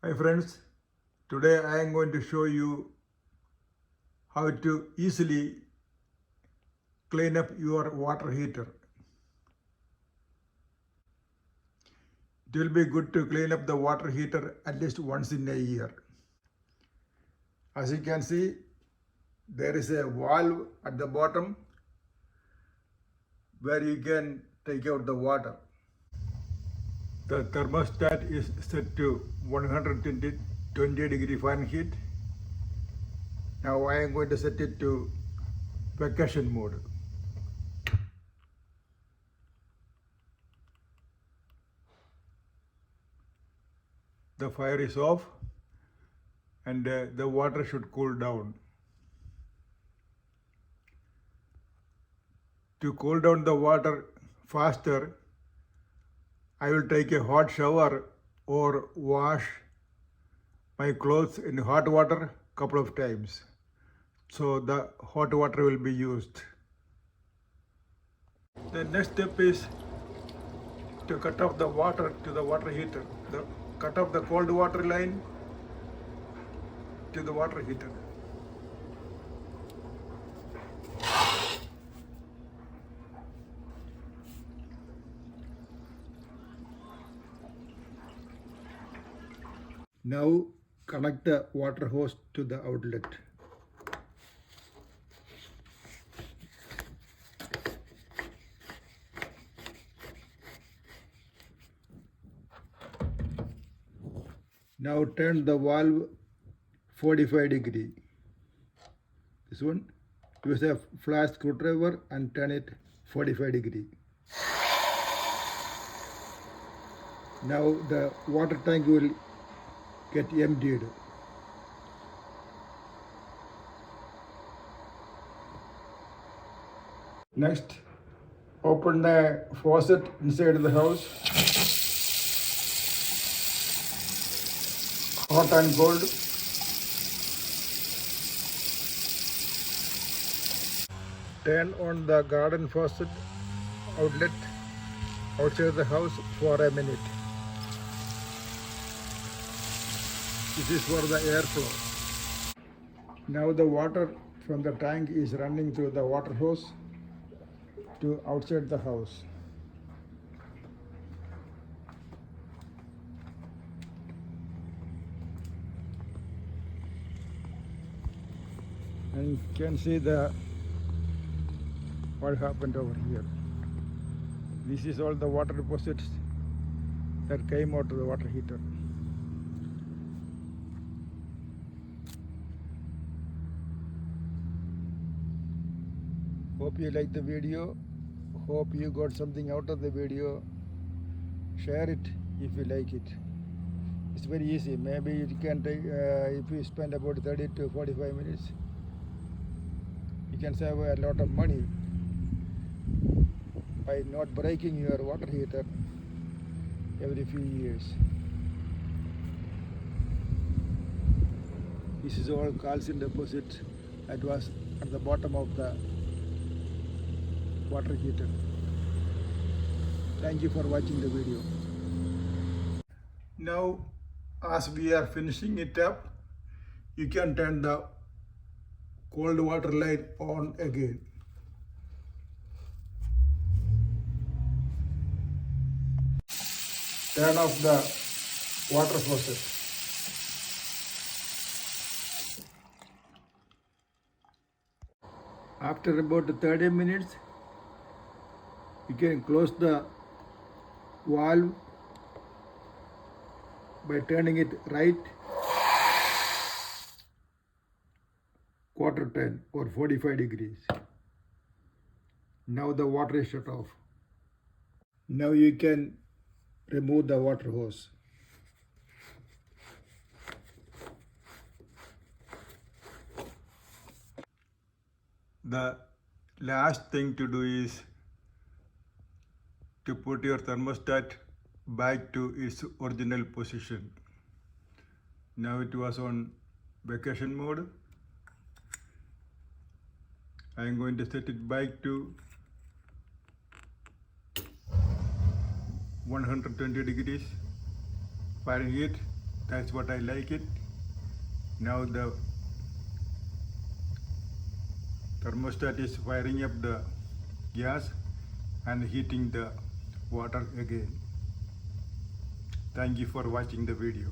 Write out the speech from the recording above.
Hi friends, today I am going to show you how to easily clean up your water heater. It will be good to clean up the water heater at least once in a year. As you can see, there is a valve at the bottom where you can take out the water. The thermostat is set to 120 degree Fahrenheit. Now I am going to set it to vacation mode. The fire is off and the water should cool down. To cool down the water faster, I will take a hot shower or wash my clothes in hot water couple of times. So the hot water will be used. The next step is to cut off the water to the water heater. Cut off the cold water line to the water heater. Now connect the water hose to the outlet. Now turn the valve 45 degree. This one, use a flat screwdriver and turn it 45 degree. Now the water tank will get emptied. Next, open the faucet inside the house. Hot and cold. Turn on the garden faucet outlet outside the house for a minute. This is for the airflow. Now the water from the tank is running through the water hose to outside the house. And you can see what happened over here. This is all the water deposits that came out of the water heater. Hope you like the video. Hope you got something out of the video. Share it if you like it. It's very easy. Maybe you can take, if you spend about 30 to 45 minutes, you can save a lot of money by not breaking your water heater every few years. This is all calcium deposit that was at the bottom of the water heater. Thank you for watching the video. Now, as we are finishing it up, you can turn the cold water line on again. Turn off the water faucet. After about 30 minutes, you can close the valve by turning it right quarter turn or 45 degrees. Now the water is shut off. Now you can remove the water hose. The last thing to do is to put your thermostat back to its original position. Now it was on vacation mode. I am going to set it back to 120 degrees Fahrenheit That's what I like it. Now the thermostat is firing up the gas and heating the water again. Thank you for watching the video.